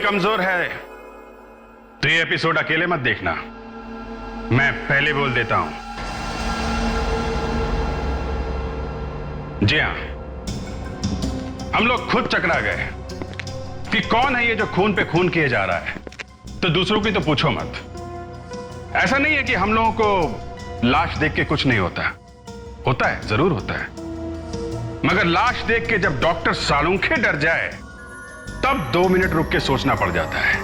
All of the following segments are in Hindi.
कमजोर है तो ये एपिसोड अकेले मत देखना, मैं पहले बोल देता हूं। जी हां, हम लोग खुद चकरा गए कि कौन है ये जो खून पे खून किए जा रहा है, तो दूसरों की तो पूछो मत। ऐसा नहीं है कि हम लोगों को लाश देख के कुछ नहीं होता, होता है, जरूर होता है, मगर लाश देख के जब डॉक्टर सालुंखे डर जाए तब 2 मिनट रुक के सोचना पड़ जाता है,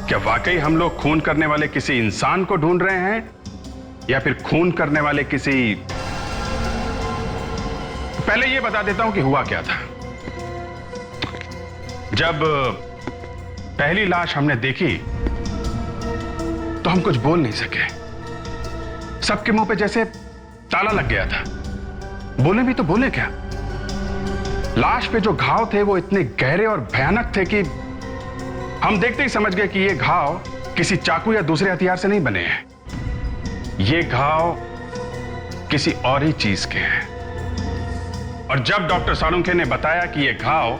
क्या वाकई हम लोग खून करने वाले किसी इंसान को ढूंढ रहे हैं या फिर खून करने वाले किसी। पहले यह बता देता हूं कि हुआ क्या था। जब पहली लाश हमने देखी तो हम कुछ बोल नहीं सके, सबके मुंह पे जैसे ताला लग गया था। बोले भी तो बोले क्या। लाश पे जो घाव थे वो इतने गहरे और भयानक थे कि हम देखते ही समझ गए कि ये घाव किसी चाकू या दूसरे हथियार से नहीं बने हैं, ये घाव किसी और ही चीज के हैं। और जब डॉक्टर सालुंखे ने बताया कि ये घाव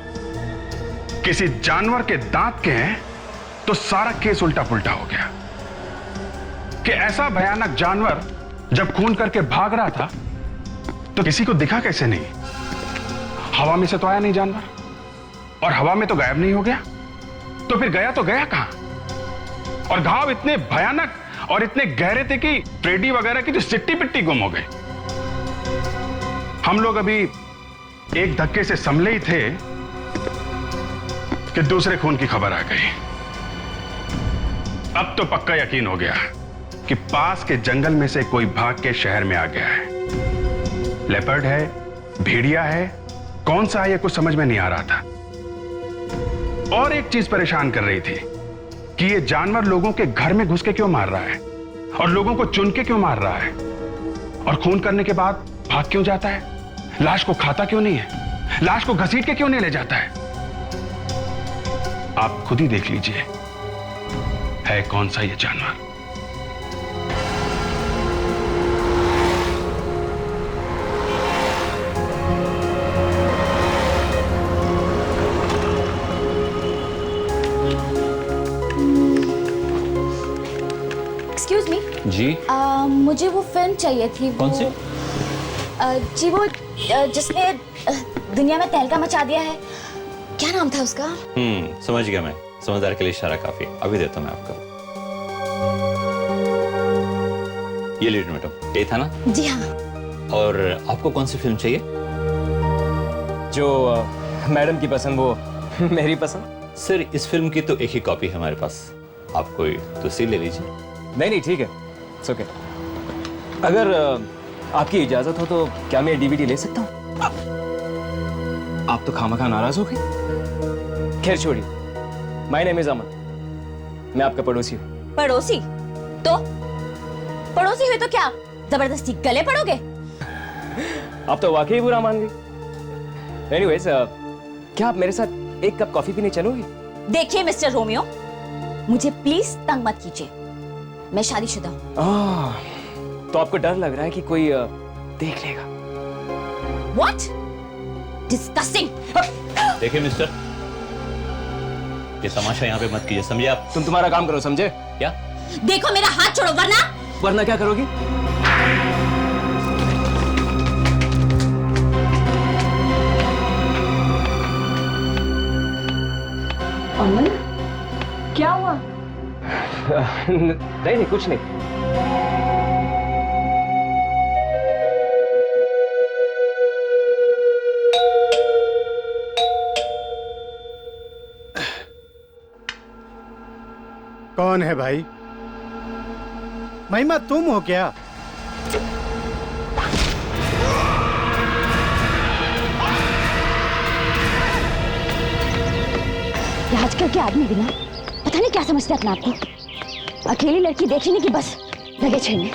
किसी जानवर के दांत के हैं तो सारा केस उल्टा पुल्टा हो गया कि ऐसा भयानक जानवर जब खून करके भाग रहा था तो किसी को दिखा कैसे नहीं। हवा में से तो आया नहीं जानवर, और हवा में तो गायब नहीं हो गया, तो फिर गया तो गया कहां। और घाव इतने भयानक और इतने गहरे थे कि फ्रेडी वगैरह की जो सिट्टी पिट्टी गुम हो गई। हम लोग अभी एक धक्के से संभले ही थे कि दूसरे खून की खबर आ गई। अब तो पक्का यकीन हो गया कि पास के जंगल में से कोई भाग के शहर में आ गया है। लेपर्ड है, भेड़िया है, कौन सा है ये कुछ समझ में नहीं आ रहा था। और एक चीज परेशान कर रही थी कि ये जानवर लोगों के घर में घुस के क्यों मार रहा है और लोगों को चुन के क्यों मार रहा है, और खून करने के बाद भाग क्यों जाता है, लाश को खाता क्यों नहीं है, लाश को घसीट के क्यों नहीं ले जाता है। आप खुद ही देख लीजिए है कौन सा ये जानवर। एक्सक्यूज मी जी मुझे वो फिल्म चाहिए थी। कौन सी? जी वो जिसने दुनिया में तहलका मचा दिया है, क्या नाम था उसका? समझ गया मैं, समझदार के लिए इशारा काफी। अभी देता हूं मैं आपको। ये लीजिए मैडम, यही था ना? जी हाँ। और आपको कौन सी फिल्म चाहिए? जो मैडम की पसंद वो मेरी पसंद। सर इस फिल्म की तो एक ही कॉपी है हमारे पास, आप कोई दूसरी ले लीजिए। नहीं ठीक है, इट्स ओके। अगर आपकी इजाजत हो तो क्या मैं डीवीडी ले सकता हूँ? आप तो खामखा नाराज हो गए। खैर छोड़िए, माय नेम इज अमन, मैं आपका पड़ोसी हूँ। पड़ोसी? तो पड़ोसी हुए तो क्या जबरदस्ती गले पड़ोगे? आप तो वाकई बुरा मान गई। एनीवेज, क्या आप मेरे साथ एक कप कॉफी पीने चलोगे? देखिए मिस्टर रोमियो, मुझे प्लीज तंग मत कीजिए, मैं शादीशुदा हूँ। तो आपको डर लग रहा है कि कोई देख लेगा? What? Disgusting! देखिए मिस्टर, ये तमाशा यहाँ पे मत कीजिए, समझे आप? तुम तुम्हारा काम करो, समझे? क्या? देखो मेरा हाथ छोड़ो वरना क्या करोगी? अमन, क्या हुआ? नहीं कुछ नहीं। कौन है भाई? महिमा तुम हो क्या? आजकल के आदमी भी ना पता नहीं क्या समझते अपने आप को। अकेली लड़की देखी नहीं कि बस लगे छेड़ने।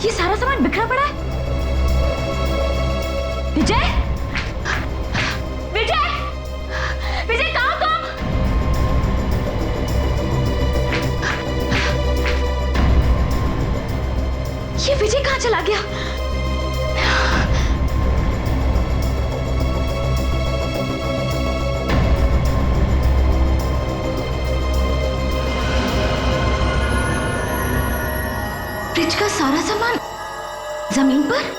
ये सारा सामान बिखरा पड़ा है। विजय, चला गया? फ्रिज का सारा सामान जमीन पर?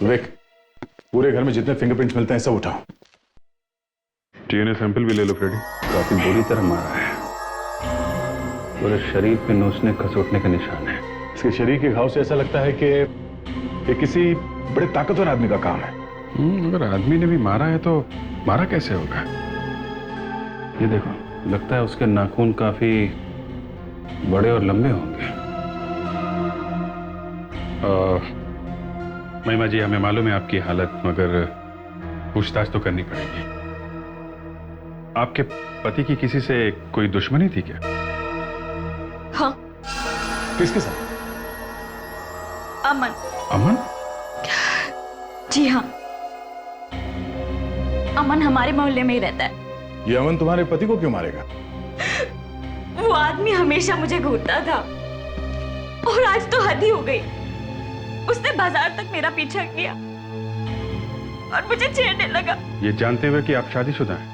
विवेक, पूरे घर में जितने फिंगरप्रिंट्स मिलते हैं सब उठाओ। डीएनए सैंपल भी ले लो फ्रेडी। काफी बुरी तरह मारा है, पूरे शरीर पे नोचने खसोटने का निशान है। इसके शरीर के घाव से ऐसा लगता है कि ये किसी बड़े ताकतवर आदमी का काम है। अगर आदमी ने भी मारा है तो मारा कैसे होगा? ये देखो, लगता है उसके नाखून काफी बड़े और लंबे होंगे। महिमा जी, हमें मालूम है आपकी हालत, मगर पूछताछ तो करनी पड़ेगी। आपके पति की किसी से कोई दुश्मनी थी क्या? हाँ। किसके साथ? अमन। अमन? जी हाँ, अमन हमारे मोहल्ले में ही रहता है। ये अमन तुम्हारे पति को क्यों मारेगा? वो आदमी हमेशा मुझे घूरता था और आज तो हद ही हो गई। उसने बाजार तक मेरा पीछा किया और मुझे छेड़ने लगा। ये जानते हुए कि आप शादीशुदा हैं?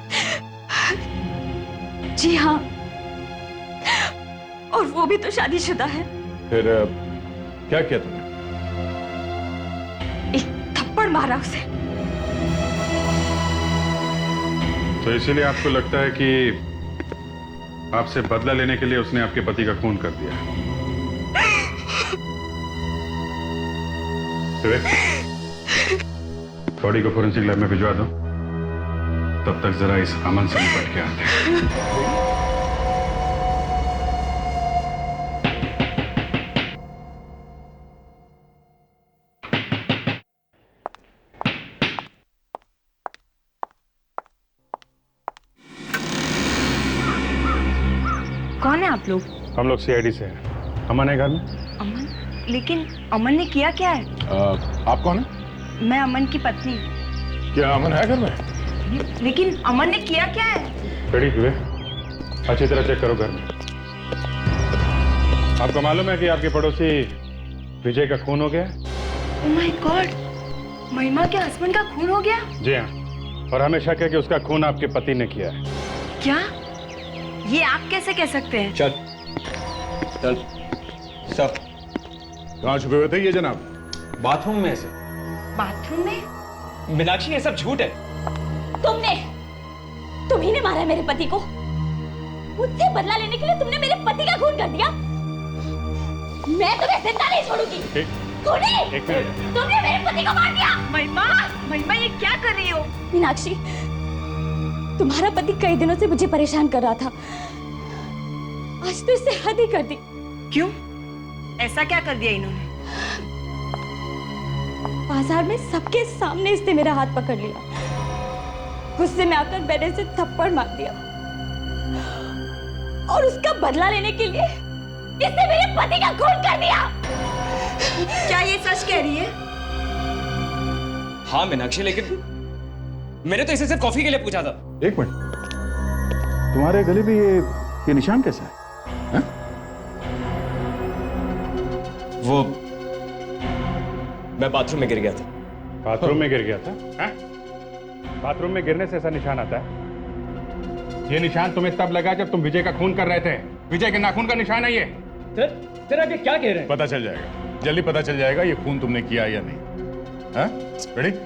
जी हाँ, और वो भी तो शादीशुदा है। फिर क्या किया तुमने? एक थप्पड़ मारा उसे। तो इसीलिए आपको लगता है कि आपसे बदला लेने के लिए उसने आपके पति का खून कर दिया? बॉडी को फोरेंसिक लैब में भिजवा दो, तब तक जरा इस अमन से निपट के आते हैं। कौन है आप लोग? हम लोग सीआईडी से हैं। अमन है घर में? अमन? लेकिन अमन ने किया क्या है? आप कौन है? मैं अमन की पत्नी। क्या अमन है घर में? लेकिन अमन ने किया क्या है? रेडी हुए? अच्छी तरह चेक करो घर में। आपको मालूम है कि आपके पड़ोसी विजय का खून हो गया? ओह माय गॉड, महिमा के हस्बैंड का खून हो गया? जी हाँ, और हमें शक है कि उसका खून आपके पति ने किया है। क्या? ये आप कैसे कह सकते हैं? चल चल सब। कहाँ छुपे हुए थे ये जनाब? बाथरूम में से। बाथरूम में? मीनाक्षी, ये सब झूठ है। तुम्ही ने मारा है मेरे पति को। मुझसे बदला लेने के लिए तुमने मेरे पति का खून कर दिया। मैं तुम्हें जिंदा नहीं छोड़ूंगी। तुमने मेरे पति को मार दिया। महिमा, महिमा ये क्या कर रही हो? मीनाक्षी, तुम्हारा पति कई दिनों से मुझे परेशान कर रहा था, आज तो इससे हद ही कर दी। क्यों? ऐसा क्या कर दिया इन्होंने? बाजार में सबके सामने इसने मेरा हाथ पकड़ लिया, गुस्से में आकर मैंने इसे थप्पड़ मार दिया और उसका बदला लेने के लिए इसने मेरे पति का खून कर दिया। क्या ये सच कह रही है? हाँ मीनाक्षी, लेकिन मैंने तो इसे सिर्फ कॉफी के लिए पूछा था। एक मिनट, तुम्हारे गले पे ये निशान कैसा है? वो मैं बाथरूम में गिर गया था। बाथरूम में गिर गया था? हाँ? बाथरूम में गिरने से ऐसा निशान आता है? ये निशान तुम्हें तब लगा जब तुम विजय का खून कर रहे थे। विजय के नाखून का निशान है ये। तेरा क्या कह रहे हैं? पता चल जाएगा, जल्दी पता चल जाएगा ये खून तुमने किया या नहीं। हाँ? रेडी?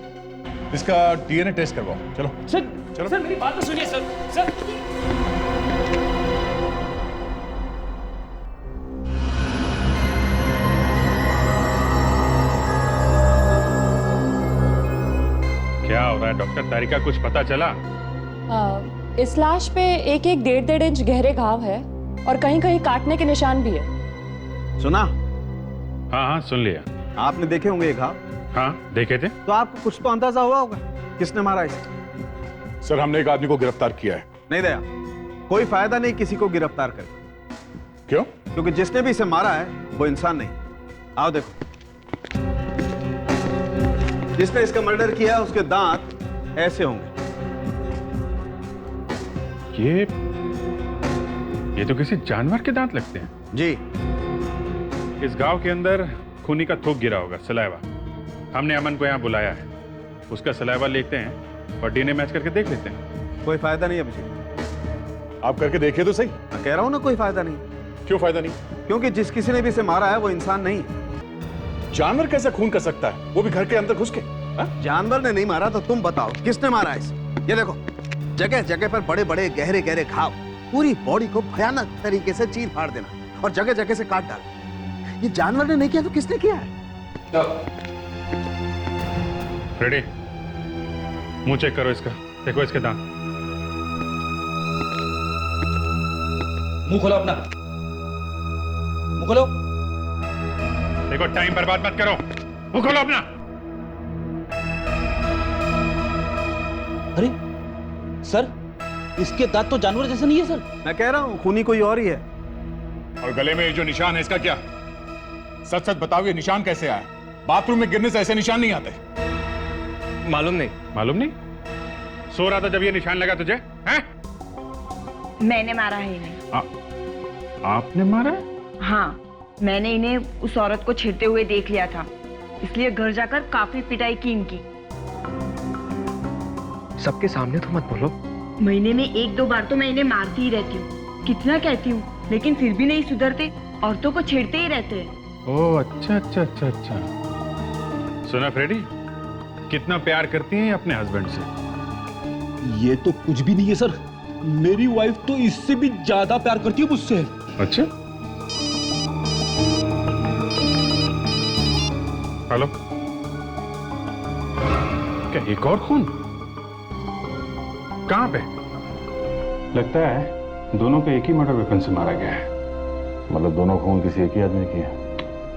इसका डीएनए टेस्ट करवाओ। चलो सर, चलो। सर मेरी बात तो सुनिए सर। सर क्या हो रहा है डॉक्टर तारिका, कुछ पता चला? इस लाश पे एक एक 1.5 इंच गहरे घाव है और कहीं कहीं काटने के निशान भी है। सुना? हाँ हाँ, सुन लिया। आपने देखे होंगे ये घाव? हाँ, देखे थे। तो आपको कुछ तो अंदाजा हुआ होगा किसने मारा इसे? सर, हमने एक आदमी को गिरफ्तार किया है। नहीं दया, कोई फायदा नहीं किसी को गिरफ्तार करके। क्यों? क्योंकि जिसने भी इसे मारा है वो इंसान नहीं। आओ देखो, जिसने इसका मर्डर किया उसके दांत ऐसे होंगे। ये तो किसी जानवर के दांत लगते हैं। जी। इस गांव के अंदर खूनी का थूक गिरा होगा, सलाइवा। हमने अमन को यहाँ बुलाया है, उसका सलाइवा लेते हैं और डीएनए मैच करके देख लेते हैं। कोई फायदा नहीं अभिजीत। आप करके देखिए तो सही। मैं कह रहा हूं ना, कोई फायदा नहीं। क्यों फायदा नहीं? क्योंकि जिस किसी ने भी इसे मारा है वो इंसान नहीं। जानवर कैसे खून कर सकता है, वो भी घर के अंदर घुस के? जानवर ने नहीं मारा तो तुम बताओ किसने मारा इसे? ये देखो, जगह जगह पर बड़े बड़े गहरे गहरे घाव, पूरी बॉडी को भयानक तरीके से चीर फाड़ देना और जगह जगह से काट डालना। ये जानवर ने नहीं किया तो किसने किया है? फ्रेडी, मुंह चेक करो इसका, देखो इसके दांत। मुंह खोलो अपना, मुंह खोलो। देखो, टाइम बर्बाद मत करो, मुंह खोलो अपना। अरे सर, इसके दांत तो जानवर जैसे नहीं है सर। मैं कह रहा हूं खूनी कोई और ही है। और गले में ये जो निशान है इसका क्या? सच सच बताओ, ये निशान कैसे आया? बाथरूम में गिरने से ऐसे निशान नहीं आते। मालूम नहीं। मालूम नहीं? सो रहा था जब ये निशान लगा तुझे? हैं? मैंने मारा है इन्हें। आपने मारा? हाँ, मैंने इन्हें उस औरत को छेड़ते हुए देख लिया था, इसलिए घर जाकर काफी पिटाई की इनकी। सबके सामने तो मत बोलो। महीने में 1-2 बार तो मैं इन्हें मारती ही रहती हूँ। कितना कहती हूँ, लेकिन फिर भी नहीं सुधरते, औरतों को छेड़ते ही रहते हैं। ओह, अच्छा अच्छा अच्छा अच्छा। सुना फ्रेडी, कितना प्यार करती हैं अपने हस्बैंड से? ये तो कुछ भी नहीं है सर, मेरी वाइफ तो इससे भी ज्यादा प्यार करती है मुझसे। अच्छा, हेलो, क्या एक और खून? कहां पे? लगता है दोनों को एक ही मर्डर वेपन से मारा गया है। मतलब दोनों खून किसी एक ही आदमी की है?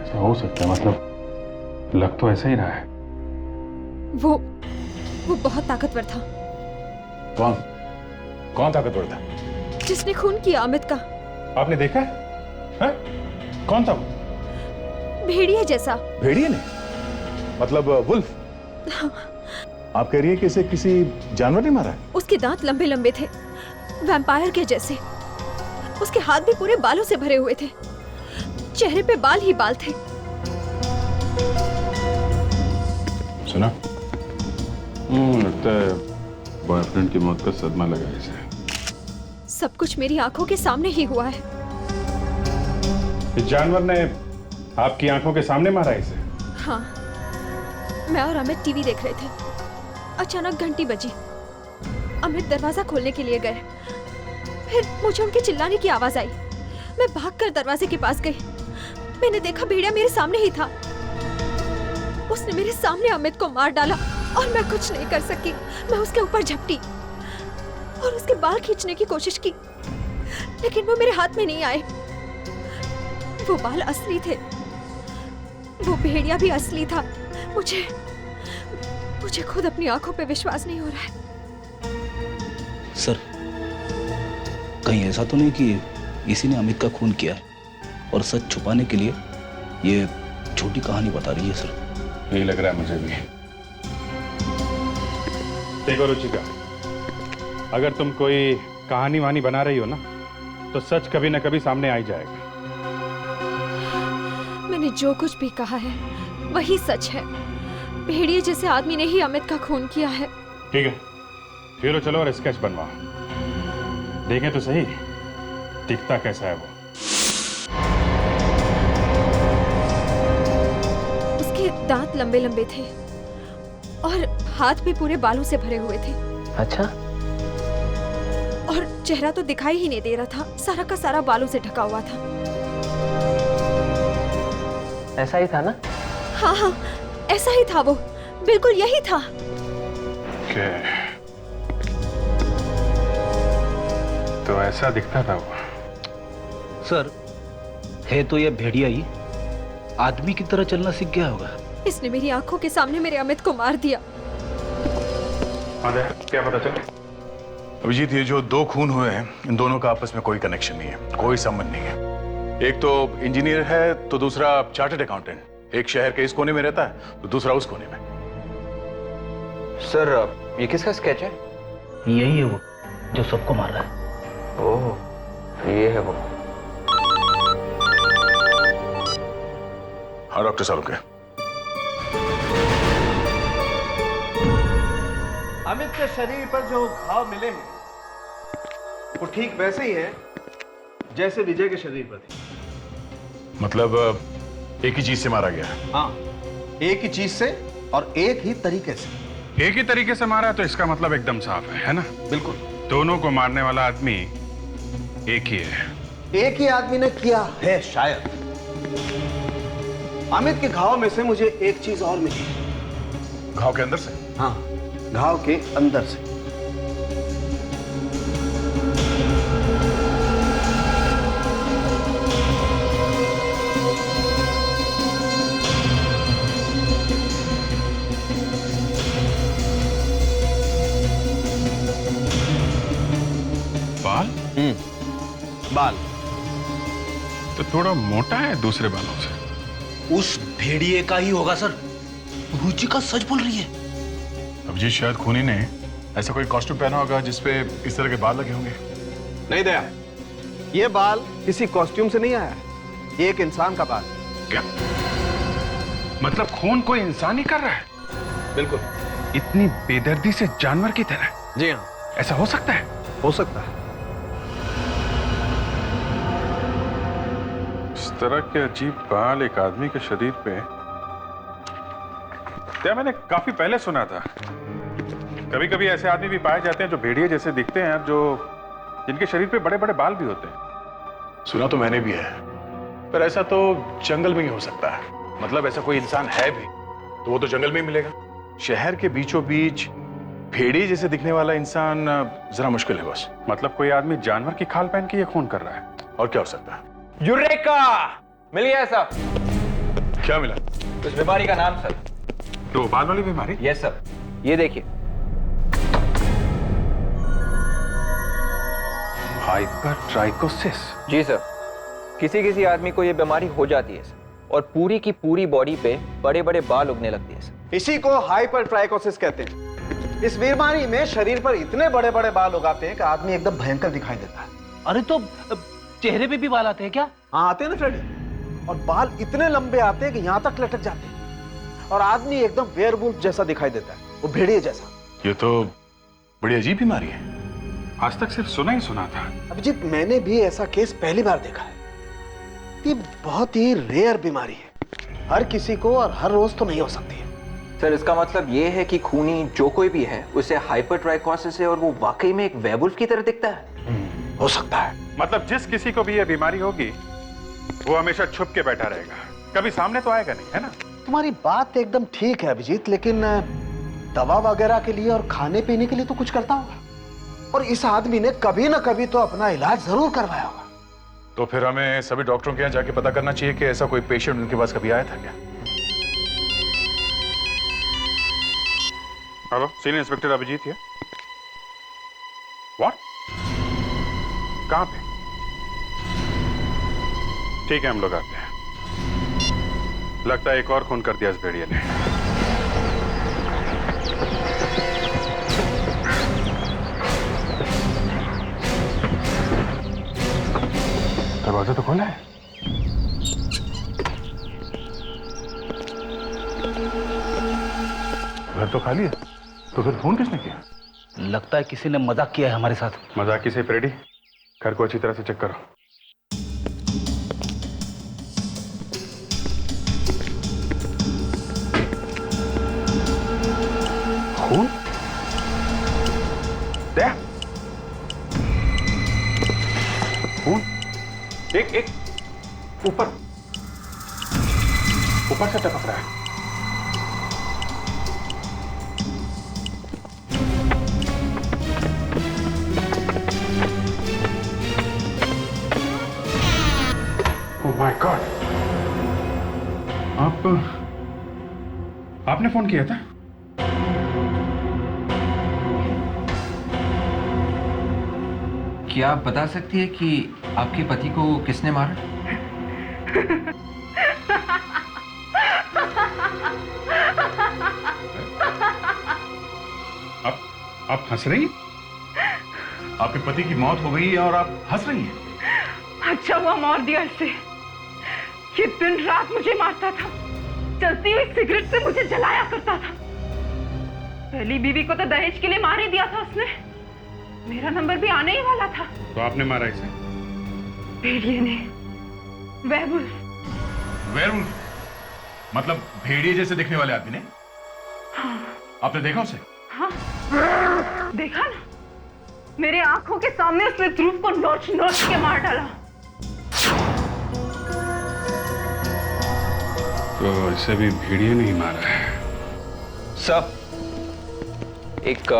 ऐसा हो सकता है, मतलब लग तो ऐसा ही रहा है। वो बहुत ताकतवर था। कौन ताकतवर था? जिसने खून किया अमित का। आपने देखा है? कौन था वो? भेड़िया जैसा। भेड़िए ने? मतलब वुल्फ? आप कह रही है कि इसे किसी जानवर ने मारा है? उसके दांत लंबे लंबे थे, वैम्पायर के जैसे। उसके हाथ भी पूरे बालों से भरे हुए थे, चेहरे पे बाल ही बाल थे। सुना? लगता है बॉयफ्रेंड की मौत का सदमा लगा इसे। सब कुछ मेरी आंखों के सामने ही हुआ है। इस जानवर ने आपकी आंखों के सामने मारा इसे? हाँ, मैं और अमित टीवी देख रहे थे। अचानक घंटी बजी। अमित दरवाजा खोलने के लिए गए, फिर मुझे उनके चिल्लाने की आवाज आई। मैं भागकर दरवाजे के पास गई। मैंने देखा भेड़िया मेरे सामने ही था। उसने मेरे सामने अमित को मार डाला और मैं कुछ नहीं कर सकी। मैं उसके ऊपर झपटी और उसके बाल खींचने की कोशिश की, लेकिन वो मेरे हाथ में नहीं आए। वो बाल असली थे, वो भेड़िया भी असली था। मुझे खुद अपनी आंखों पे विश्वास नहीं हो रहा है। सर, कहीं ऐसा तो नहीं कि इसी ने अमित का खून किया है और सच छुपाने के लिए ये झूठी कहानी बता रही है? सर, यही लग रहा है मुझे भी। देखो रुचिका, अगर तुम कोई कहानी वानी बना रही हो ना, तो सच कभी ना कभी सामने आ ही जाएगा। मैंने जो कुछ भी कहा है वही सच है। भेड़िए जैसे आदमी ने ही अमित का खून किया है। ठीक है, फिर चलो और स्केच बनवाओ, देखें तो सही दिखता कैसा है वो। उसके दांत लंबे लंबे थे और हाथ भी पूरे बालों से भरे हुए थे। अच्छा। और चेहरा तो दिखाई ही नहीं दे रहा था, सारा का सारा बालों से ढका हुआ था। ऐसा ही था ना? हाँ हाँ, ऐसा ही था वो, बिल्कुल यही था। ओके, तो ऐसा दिखता था वो। सर, है तो ये भेड़िया ही आदमी की तरह चलना सीख गया होगा। इसने मेरी आंखों के सामने मेरे अमित को मार दिया। क्या पता चला? अभिजीत, ये जो दो खून हुए हैं, इन दोनों का आपस में कोई कनेक्शन नहीं है, कोई संबंध नहीं है। एक तो इंजीनियर है तो दूसरा चार्टर्ड अकाउंटेंट। एक शहर के इस कोने में रहता है तो दूसरा उस कोने में। सर, ये किसका स्केच है? यही है वो जो सबको मार रहा है। ओह, ये है वो। हाँ डॉक्टर सालुंके। अमित के शरीर पर जो घाव मिले हैं वो ठीक वैसे ही है जैसे विजय के शरीर पर थे। मतलब एक ही चीज से मारा गया है? हाँ, एक ही चीज से और एक ही तरीके से। एक ही तरीके से मारा है तो इसका मतलब एकदम साफ है ना? बिल्कुल। दोनों को मारने वाला आदमी एक ही है। एक ही आदमी ने किया है शायद। अमित के घाव में से मुझे एक चीज और मिली। घाव के अंदर से? हाँ, घाव के अंदर से। बाल? बाल तो थोड़ा मोटा है दूसरे बालों से। उस भेड़िए का ही होगा सर। रुचिका सच बोल रही है। अभिजीत, शायद खूनी ने ऐसा कोई कॉस्ट्यूम पहना होगा जिसपे इस तरह के बाल लगे होंगे। नहीं दया, ये बाल किसी कॉस्ट्यूम से नहीं आया है, ये एक इंसान का बाल। क्या मतलब खून कोई इंसान ही कर रहा है? बिल्कुल। इतनी बेदर्दी से जानवर की तरह? जी हाँ, ऐसा हो सकता है? हो सकता है। इस तरह के अजीब बाल एक आदमी के शरीर पे, क्या मैंने काफी पहले सुना था। कभी कभी ऐसे आदमी भी पाए जाते हैं जो भेड़िए जैसे दिखते हैं, जो जिनके शरीर पे बड़े बड़े बाल भी होते हैं। सुना तो मैंने भी है, पर ऐसा तो जंगल में ही हो सकता है। मतलब ऐसा कोई इंसान है भी तो वो तो जंगल में ही मिलेगा। शहर के बीचों बीच भेड़िए जैसे दिखने वाला इंसान जरा मुश्किल है बस। मतलब कोई आदमी जानवर की खाल पहन के ये खून कर रहा है? और क्या हो सकता है? यूरेका! मिल गया सर। क्या मिला? उस बीमारी का नाम सर। तो बाल वाली बीमारी? यस सर, ये देखिए। हाइपरट्राइकोसिस। जी सर, किसी किसी आदमी को ये बीमारी हो जाती है सर, और पूरी की पूरी बॉडी पे बड़े बड़े बाल उगने लगते हैं सर। इसी को हाइपरट्राइकोसिस कहते हैं। इस बीमारी में शरीर पर इतने बड़े बड़े बाल उगाते हैं कि आदमी एकदम भयंकर दिखाई देता है। अरे तो चेहरे पे भी बाल आते हैं क्या? हाँ, आते हैं ना फ्रेडी। और बाल इतने लंबे आते हैं कि यहां तक लटक जाते हैं और आदमी एकदम वेयरवुल्फ जैसा दिखाई देता है, वो भेड़िए जैसा। ये तो बड़ी अजीब बीमारी है। आज तक सिर्फ सुना ही सुना था। अभिजीत, मैंने भी ऐसा केस पहली बार देखा है। ये बहुत ही रेयर बीमारी है, हर किसी को और हर रोज तो नहीं हो सकती है। सर, इसका मतलब ये है कि खूनी जो कोई भी है उसे हाइपरट्राइकोसिस है और वो वाकई में एक वेयरवुल्फ की तरह दिखता है। हो सकता है। मतलब जिस किसी को भी ये बीमारी होगी वो हमेशा छुप के बैठा रहेगा, कभी सामने तो आएगा नहीं, है ना? तुम्हारी बात एकदम ठीक है अभिजीत, लेकिन दवा वगैरह के लिए और खाने पीने के लिए तो कुछ करता होगा, और इस आदमी ने कभी ना कभी तो अपना इलाज जरूर करवाया होगा। तो फिर हमें सभी डॉक्टरों के यहाँ जाके पता करना चाहिए कि ऐसा कोई पेशेंट उनके पास कभी आया था क्या? हेलो, सीनियर इंस्पेक्टर अभिजीत है। व्हाट? कहां पे? ठीक है, हम लोग आते हैं। लगता है एक और खून कर दिया इस भेड़िए ने। दरवाजा तो खोला है। घर तो खाली है, तो फिर फोन किसने किया? लगता है किसी ने मजाक किया है हमारे साथ। मजाक किसे फ्रेडी? घर को अच्छी तरह से चेक करो। खून? दे। खून? एक ऊपर से टपक रहा है। ओह माय गॉड, आपने फोन किया था? क्या आप बता सकती है कि आपके पति को किसने मारा? आप हंस रही हैं? आपके पति की मौत हो गई है और आप हंस रही हैं? अच्छा हुआ मार दिया इसे। ये दिन रात मुझे मारता था, चलती हुई सिगरेट से मुझे जलाया करता था। पहली बीवी को तो दहेज के लिए मार ही दिया था उसने। मेरा नंबर भी आने ही वाला था। तो आपने मारा इसे? भेड़िए ने, वेयरवुल्फ। वेयरवुल्फ मतलब भेड़िए जैसे दिखने वाले आदमी ने? हाँ। आपने देखा उसे? हाँ, देखा ना, मेरे आंखों के सामने उसने ध्रुव को नोच नोच के मार डाला। तो इसे भी भेड़िए ने ही मारा है। सर, एक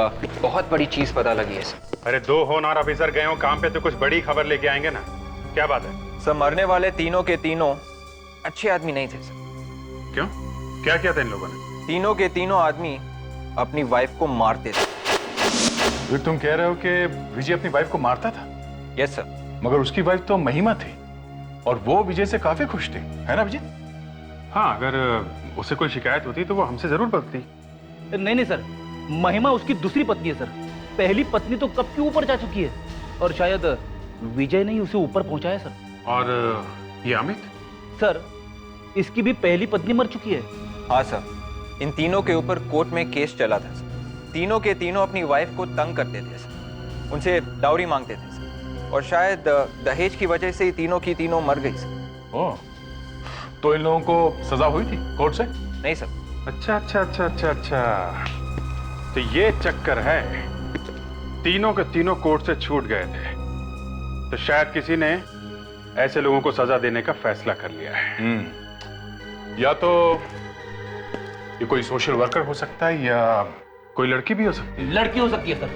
बहुत बड़ी चीज पता लगी है सर। अरे 2 होनहार ऑफिसर गए हो काम पे तो कुछ बड़ी खबर लेके आएंगे ना। क्या बात है? सर, मरने वाले तीनों के तीनों अच्छे आदमी नहीं थे सर। क्यों? क्या किया था इन लोगों ने? तीनों के तीनों आदमी अपनी वाइफ को मारते थे। फिर तुम कह रहे हो कि विजय अपनी वाइफ को मारता था? Yes sir. मगर उसकी वाइफ तो महिमा थी और वो विजय से काफी खुश थी, है ना विजय? हाँ, अगर उसे कोई शिकायत होती तो वो हमसे जरूर बताती। नहीं सर, महिमा उसकी दूसरी पत्नी है सर। पहली पत्नी तो कब की ऊपर जा चुकी है और शायद विजय ने ही उसे ऊपर पहुंचाया सर। और ये अमित? सर, इसकी भी पहली पत्नी मर चुकी है। हाँ सर, इन तीनों के ऊपर कोर्ट में केस चला था सर। तीनों के तीनों अपनी वाइफ को तंग करते थे सर, उनसे डाउरी मांगते थे सर, और शायद दहेज की वजह से ही तीनों की तीनों मर गई सर। ओह, तो इन लोगों को सजा हुई थी कोर्ट से? नहीं सर। अच्छा। तो ये चक्कर है, तीनों के तीनों कोर्ट से छूट गए थे तो शायद किसी ने ऐसे लोगों को सजा देने का फैसला कर लिया है। या तो ये कोई सोशल वर्कर हो सकता है या कोई लड़की भी हो सकती है। लड़की हो सकती है सर,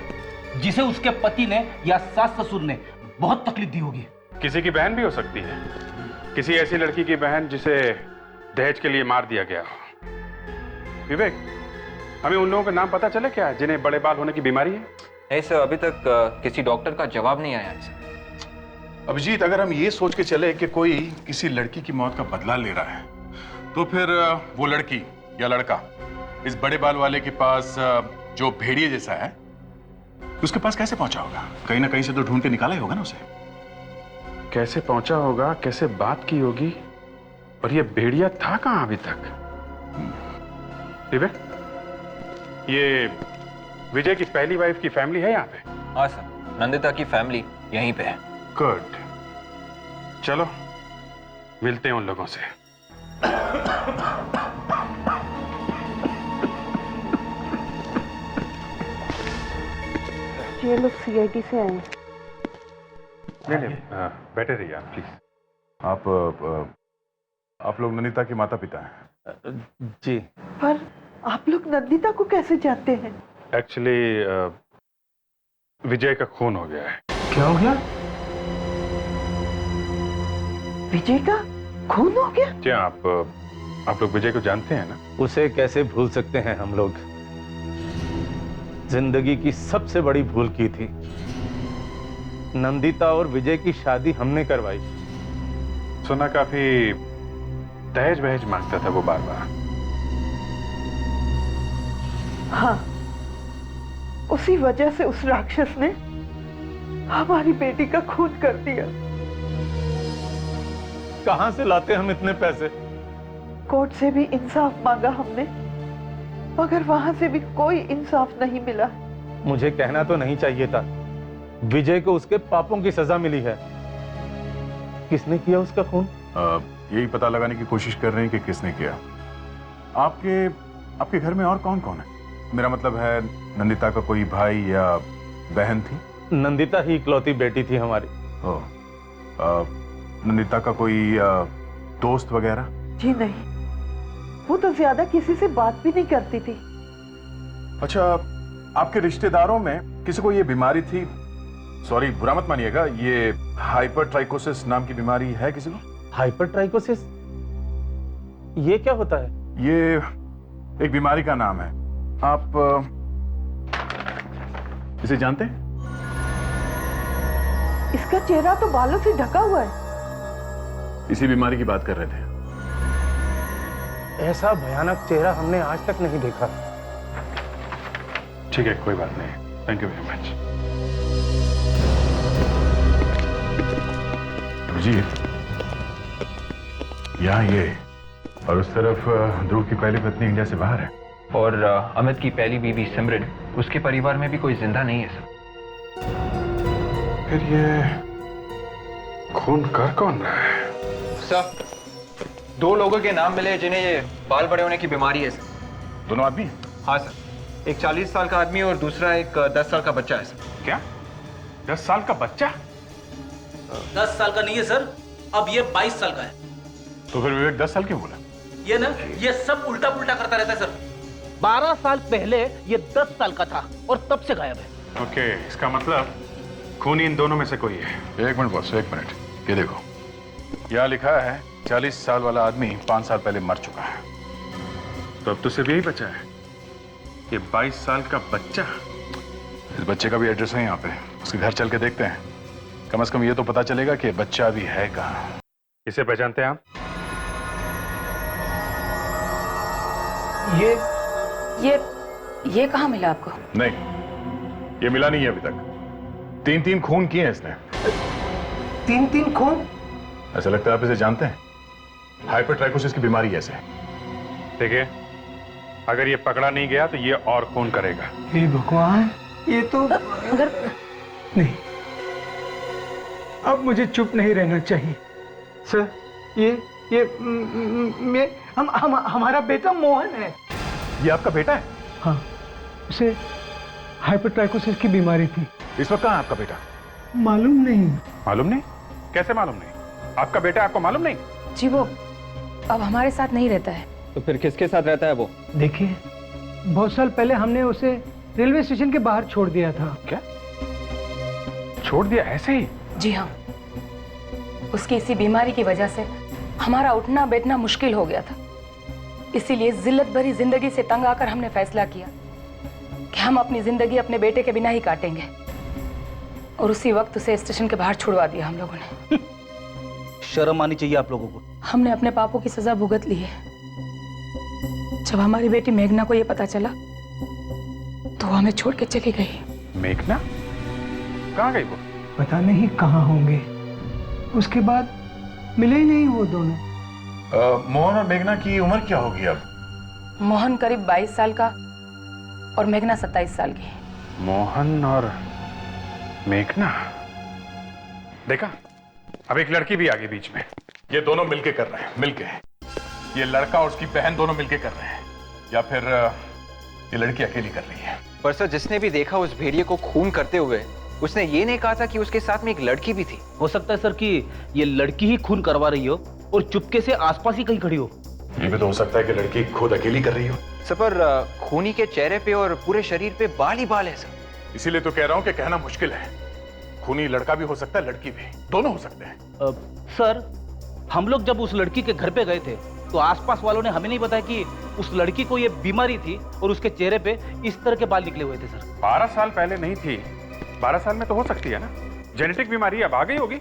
जिसे उसके पति ने या सास ससुर ने बहुत तकलीफ दी होगी। किसी की बहन भी हो सकती है, किसी ऐसी लड़की की बहन जिसे दहेज के लिए मार दिया गया हो। विवेक, हमें उन लोगों का नाम पता चले क्या जिन्हें बड़े बाल होने की बीमारी है? नहीं सर, अभी तक किसी डॉक्टर का जवाब नहीं आया है सर। अभिजीत, अगर हम ये सोच के चले कि कोई किसी लड़की की मौत का बदला ले रहा है तो फिर वो लड़की या लड़का इस बड़े बाल वाले के पास जो भेड़िए जैसा है उसके पास कैसे पहुंचा होगा? कहीं ना कहीं से तो ढूंढ के निकाला ही होगा ना उसे। कैसे पहुंचा होगा, कैसे बात की होगी, और ये भेड़िया था कहां अभी तक? विवेक, ये विजय की पहली वाइफ की फैमिली है यहाँ पे? हाँ सर, नंदिता की फैमिली यहीं पे है। गुड, चलो मिलते हैं उन लोगों से। ये लोग सीआईडी से आए। नहीं, बैठे रहिए आप प्लीज। आप लोग नंदिता के माता पिता हैं? जी। पर आप लोग नंदिता को कैसे जानते हैं? एक्चुअली विजय का खून हो गया है। क्या हो गया? विजय का खून हो गया? क्या आप लोग विजय को जानते हैं ना? उसे कैसे भूल सकते हैं हम लोग? जिंदगी की सबसे बड़ी भूल की थी। नंदिता और विजय की शादी हमने करवाई। सुना काफी दहेज वहेज मांगता था वो बार बार। हाँ, उसी वजह से उस राक्षस ने हमारी बेटी का खून कर दिया। कहां से लाते हम इतने पैसे? कोर्ट से भी इंसाफ मांगा हमने, मगर वहां से भी कोई इंसाफ नहीं मिला। मुझे कहना तो नहीं चाहिए था। विजय को उसके पापों की सजा मिली है। किसने किया उसका खून? यही पता लगाने की कोशिश कर रहे हैं कि किसने किया। आपके घर में और कौन कौन है? मेरा मतलब है नंदिता का कोई भाई या बहन थी? नंदिता ही इकलौती बेटी थी हमारी। नंदिता का कोई दोस्त वगैरह? जी नहीं, वो तो ज्यादा किसी से बात भी नहीं करती थी। अच्छा, आपके रिश्तेदारों में किसी को ये बीमारी थी? सॉरी, बुरा मत मानिएगा, ये हाइपरट्राइकोसिस नाम की बीमारी है किसी को? हाइपरट्राइकोसिस, ये क्या होता है? ये एक बीमारी का नाम है। आप इसे जानते हैं? इसका चेहरा तो बालों से ढका हुआ है। इसी बीमारी की बात कर रहे थे। ऐसा भयानक चेहरा हमने आज तक नहीं देखा। ठीक है, कोई बात नहीं। Thank you very much. Abhijit, यहाँ ये और उस तरफ ध्रुव की पहली पत्नी इंडिया से बाहर है। और अमित की पहली बीवी सिमरन, उसके परिवार में भी कोई जिंदा नहीं है सर। फिर ये खून कर कौन रहा है? सर, 2 लोगों के नाम मिले जिन्हें ये बाल बड़े होने की बीमारी है सर। दोनों आदमी? हाँ सर, एक 40 साल का आदमी और दूसरा एक 10 साल का बच्चा है सर। क्या 10 साल का बच्चा? 10 साल का नहीं है सर, अब ये 22 साल का है। तो फिर विवेक 10 साल क्यों बोला? ये ना, ये सब उल्टा पुल्टा करता रहता है सर। 12 साल पहले ये 10 साल का था और तब से गायब है। ओके, इसका मतलब खूनी इन दोनों में से कोई है। एक मिनट बॉस, एक मिनट। ये देखो, यहाँ लिखा है 40 साल वाला आदमी 5 साल पहले मर चुका है। तो अब तो सिर्फ यही बचा है, ये 22 साल का बच्चा। इस बच्चे का भी एड्रेस है यहाँ पे, उसके घर चल के देखते हैं। कम से कम ये तो पता चलेगा कि बच्चा अभी है कहाँ। इसे पहचानते हैं आप? ये कहाँ मिला आपको? नहीं, ये मिला नहीं है अभी तक। 3 खून किए हैं इसने। 3 खून? ऐसा लगता है आप इसे जानते हैं। हाइपरट्राइकोसिस की बीमारी ऐसे। देखिए, अगर ये पकड़ा नहीं गया तो ये और खून करेगा। हे भगवान, ये तो अगर नहीं, अब मुझे चुप नहीं रहना चाहिए सर। हमारा बेटा मोहन है। ये आपका बेटा है? हाँ, उसे हाइपरट्राइकोसिस की बीमारी थी। इस वक्त कहाँ है आपका बेटा? मालूम नहीं। मालूम नहीं? कैसे मालूम नहीं? आपका बेटा आपको मालूम नहीं? जी, वो अब हमारे साथ नहीं रहता है। तो फिर किसके साथ रहता है वो? देखिए, बहुत साल पहले हमने उसे रेलवे स्टेशन के बाहर छोड़ दिया था। क्या छोड़ दिया ऐसे ही? जी हाँ, उसकी इसी बीमारी की वजह से हमारा उठना बैठना मुश्किल हो गया था। इसीलिए जिल्लत भरी जिंदगी से तंग आकर हमने फैसला किया कि हम अपनी जिंदगी अपने बेटे के बिना ही काटेंगे। और उसी वक्त उसे स्टेशन के बाहर छुड़वा दिया हम लोगों ने। शर्म आनी चाहिए आप लोगों को। हमने अपने पापों की सजा भुगत ली है। जब हमारी बेटी मेघना को यह पता चला तो वो हमें छोड़ के चली गई। मेघना कहाँ गई वो? पता नहीं कहाँ होंगे। उसके बाद मिले ही नहीं वो दोनों। मोहन और मेघना की उम्र क्या होगी अब? मोहन करीब 22 साल का और मेघना 27 साल की। मोहन और मेघना। देखा, अब एक लड़की भी आ गई बीच में। ये दोनों मिलके कर रहे हैं, मिलके। ये लड़का और उसकी बहन दोनों मिलके कर रहे हैं, या फिर ये लड़की अकेली कर रही है। पर सर, जिसने भी देखा उस भेड़िए को खून करते हुए, उसने ये नहीं कहा था कि उसके साथ में एक लड़की भी थी। हो सकता है सर कि ये लड़की ही खून करवा रही हो और चुपके से आसपास ही कहीं खड़ी हो। ये भी तो हो सकता है कि लड़की खुद अकेली कर रही हो। सर, पर खूनी के चेहरे पे और पूरे शरीर पे बाल ही बाल है सर। इसीलिए तो कह रहा हूं कि कहना मुश्किल है। खूनी लड़का भी हो सकता है, लड़की भी, दोनों हो सकते हैं। सर, हम लोग जब उस लड़की के घर पे गए थे तो आसपास वालों ने हमें नहीं बताया कि उस लड़की को ये बीमारी थी और उसके चेहरे पे इस तरह के बाल निकले हुए थे सर। 12 साल पहले नहीं थी, 12 साल में तो हो सकती है ना। जेनेटिक बीमारी अब आ गई होगी।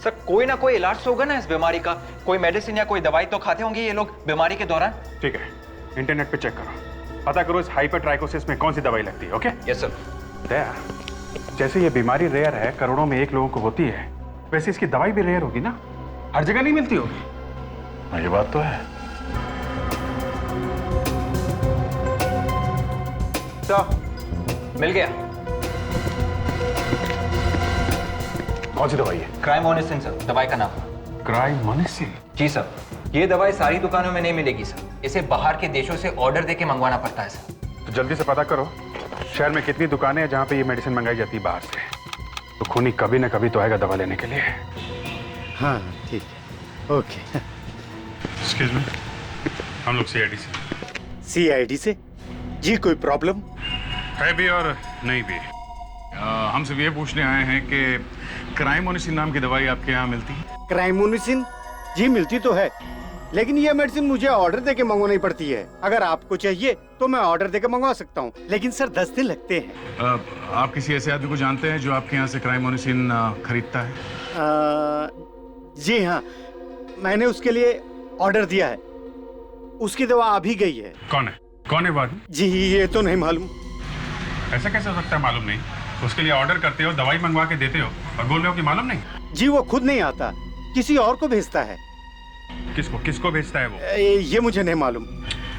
सर, कोई ना कोई इलाज तो होगा ना इस बीमारी का। कोई मेडिसिन या कोई दवाई तो खाते होंगे ये लोग बीमारी के दौरान। ठीक है, इंटरनेट पे चेक करो, पता करो इस हाइपरट्राइकोसिस में कौन सी दवाई लगती है। ओके? Yes sir. दया, जैसे ये बीमारी रेयर है, करोड़ों में 1 लोगों को होती है, वैसे इसकी दवाई भी रेयर होगी ना, हर जगह नहीं मिलती होगी। ये बात तो है। सर, मिल गया। कौन सी दवाई है? क्राइमोनिसिन सर, दवाई का नाम। क्राइमोनिसिन? जी सर, ये दवाई सारी दुकानों में नहीं मिलेगी सर। इसे बाहर के देशों से ऑर्डर देके मंगवाना पड़ता है सर। तो जल्दी से पता करो शहर में कितनी दुकानें हैं जहां पे ये मेडिसिन मंगाई जाती है बाहर से। तो खूनी कभी ना कभी तो आएगा दवा लेने के लिए। हाँ ठीक है, ओके। एक्सक्यूज मी, हम लोग सीआईडी से। सीआईडी से? जी, कोई प्रॉब्लम है भी और नहीं भी। हम सिर्फ ये पूछने आए हैं कि क्राइमोनिसिन नाम की दवाई आपके यहाँ मिलती है? क्राइमोनिसिन? जी मिलती तो है, लेकिन ये मेडिसिन मुझे ऑर्डर देके मंगवानी पड़ती है। अगर आपको चाहिए तो मैं ऑर्डर देके मंगवा सकता हूँ, लेकिन सर 10 दिन लगते हैं। आप किसी ऐसे आदमी को जानते हैं जो आपके यहाँ से क्राइमोनिसिन खरीदता है? जी हाँ, मैंने उसके लिए ऑर्डर दिया है। उसकी दवा अभी गई है। कौन है वो आदमी? जी ये तो नहीं मालूम। ऐसा कैसे हो सकता है मालूम नहीं? उसके लिए ऑर्डर करते हो, दवाई मंगवा के देते हो और बोल रहे हो कि मालूम नहीं? जी वो खुद नहीं आता, किसी और को भेजता है। किसको भेजता है वो? ये मुझे नहीं मालूम।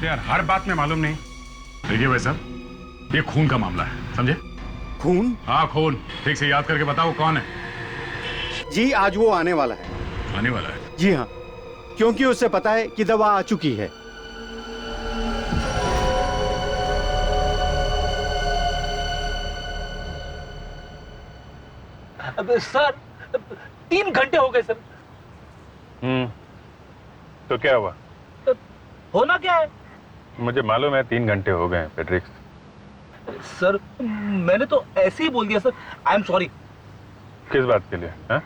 यार हर बात में मालूम नहीं। देखिए भाई साहब, ये खून का मामला है, समझे? खून? हाँ खून। ठीक से याद करके बताओ कौन है? जी आज वो आने वाला है। आने वाला है? जी हाँ, क्योंकि उसे पता है कि दवा आ चुकी है। अब सर 3 घंटे हो गए सर। तो क्या हुआ? होना क्या है? मुझे मालूम है 3 घंटे हो गए फ्रेडरिक्स। सर मैंने तो ऐसे ही बोल दिया सर। I am sorry. किस बात के लिए? हाँ?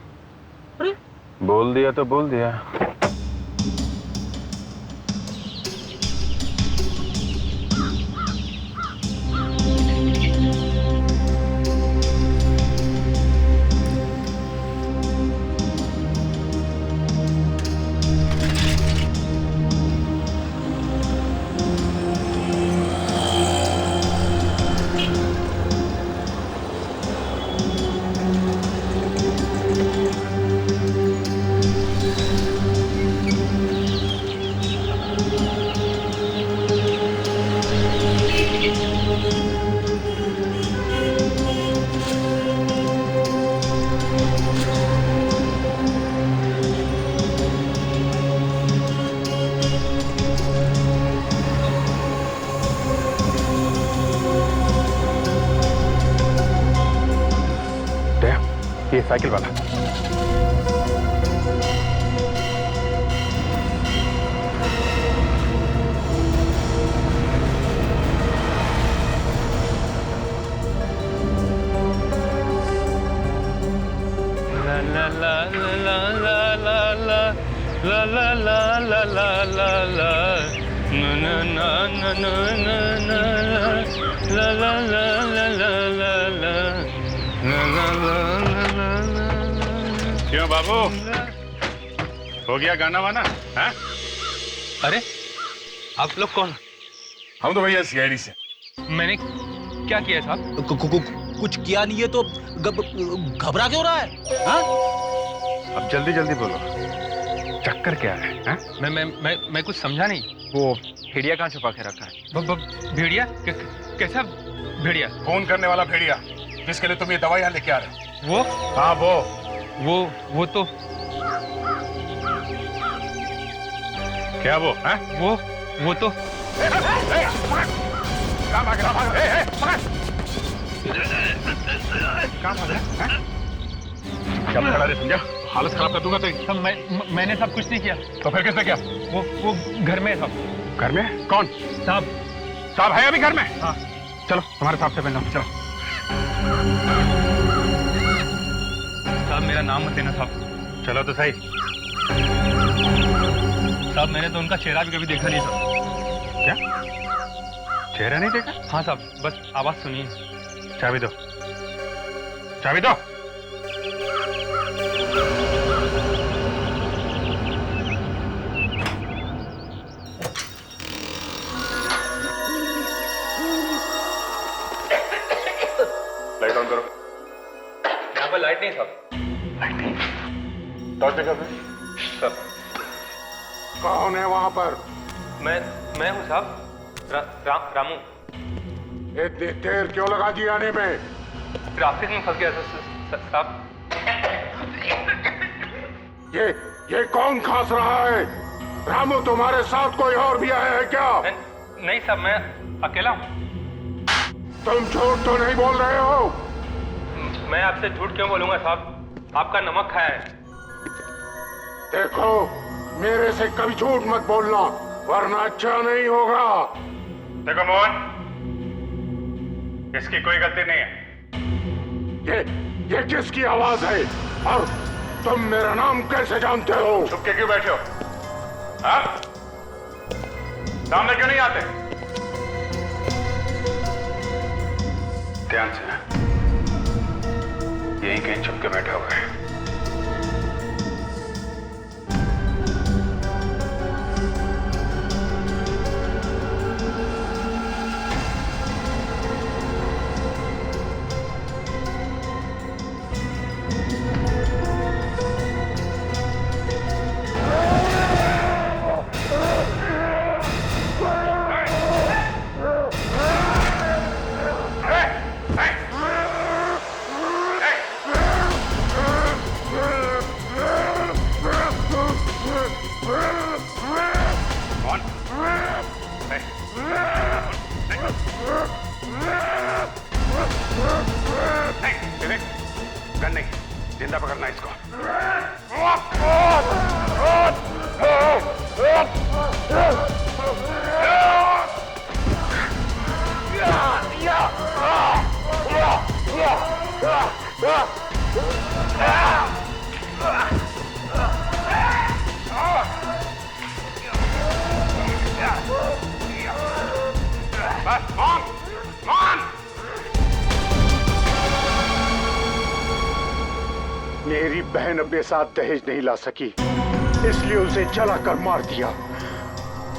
अरे बोल दिया तो बोल दिया। ये साइकिल वाला। क्यों बाबू, हो गया गाना वाना? हाँ? अरे आप लोग कौन? हम तो भैया सीआईडी से। मैंने क्या किया साहब? कुछ किया नहीं है तो घबरा क्यों रहा है? हाँ? अब जल्दी जल्दी बोलो, चक्कर क्या है? हाँ? मैं कुछ समझा नहीं। वो भेड़िया कहाँ छुपा के रखा है? भेड़िया? कैसा भेड़िया? फोन करने वाला भेड़िया जिसके लिए तुम ये दवाई यहाँ लेके आ रहे हो। वो? हाँ वो तो क्या वो? हाँ? वो तो कहाँ भाग रहा? कहाँ भाग रहा? क्या खड़ा रे, समझा? हालत खराब कर दूंगा तेरी। मैंने सब कुछ नहीं किया। तो फिर किसने किया? वो घर में है साहब। घर में? कौन? साहब है अभी घर में? हाँ। चलो तुम्हारे साहब से मिलना। चलो साहब, मेरा नाम मत लेना साहब। चलो तो सही। साहब मैंने तो उनका चेहरा भी कभी देखा नहीं साहब। क्या चेहरा नहीं देखा? हाँ साहब, बस आवाज सुनिए। चाबी दो, चाबी दो। लाइट ऑन करो। यहाँ पर लाइट नहीं साहब। लाइट नहीं? टॉर्च देखा सर कौन है वहां पर? मैं हूँ साहब, रामू। इतनी देर क्यों लगा दी आने में? ट्रैफिक में फंस गया था साहब। ये कौन खांस रहा है? रामू, तुम्हारे साथ कोई और भी आया है क्या? नहीं साहब, मैं अकेला हूँ। तुम झूठ तो नहीं बोल रहे हो? मैं आपसे झूठ क्यों बोलूंगा साहब? आपका नमक खाया है। देखो, मेरे से कभी झूठ मत बोलना वरना अच्छा नहीं होगा। देखो मोहन, इसकी कोई गलती नहीं है। ये किसकी आवाज है? तुम मेरा नाम कैसे जानते हो? चुप के क्यों बैठे हो? हाँ? सामने क्यों नहीं आते? ध्यान से, यहीं कहीं छुप के बैठा हुआ है। गन नहीं, जिंदा पकड़ना इसको। बस, on! मेरी बहन अपने साथ दहेज नहीं ला सकी, इसलिए उसे जलाकर मार दिया,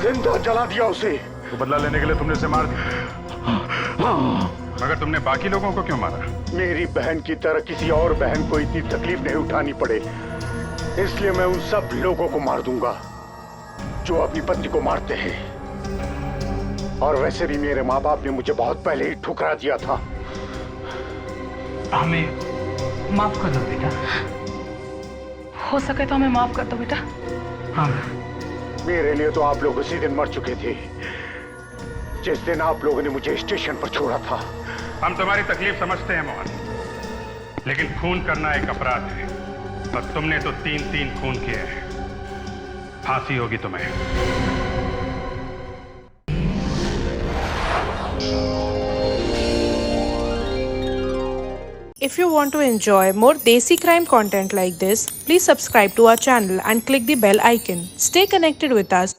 जिंदा जला दिया उसे। तो बदला लेने के लिए तुमने उसे मार दिया, मगर तुमने बाकी लोगों को क्यों मारा? मेरी बहन की तरह किसी और बहन को इतनी तकलीफ नहीं उठानी पड़े, इसलिए मैं उन सब लोगों को मार दूंगा जो अपनी पत्नी को मारते हैं। और वैसे भी मेरे माँ बाप ने मुझे बहुत पहले ही ठुकरा दिया था। हमें माफ कर दो बेटा, हो सके तो हमें माफ कर दो बेटा। हाँ, मेरे लिए तो आप लोग उसी दिन मर चुके थे जिस दिन आप लोगों ने मुझे स्टेशन पर छोड़ा था। हम तुम्हारी तकलीफ समझते हैं मोहन, लेकिन खून करना एक अपराध है और तुमने तो 3 खून किए हैं। फांसी होगी तुम्हें। If you want to enjoy more Desi crime content like this, please subscribe to our channel and click the bell icon. Stay connected with us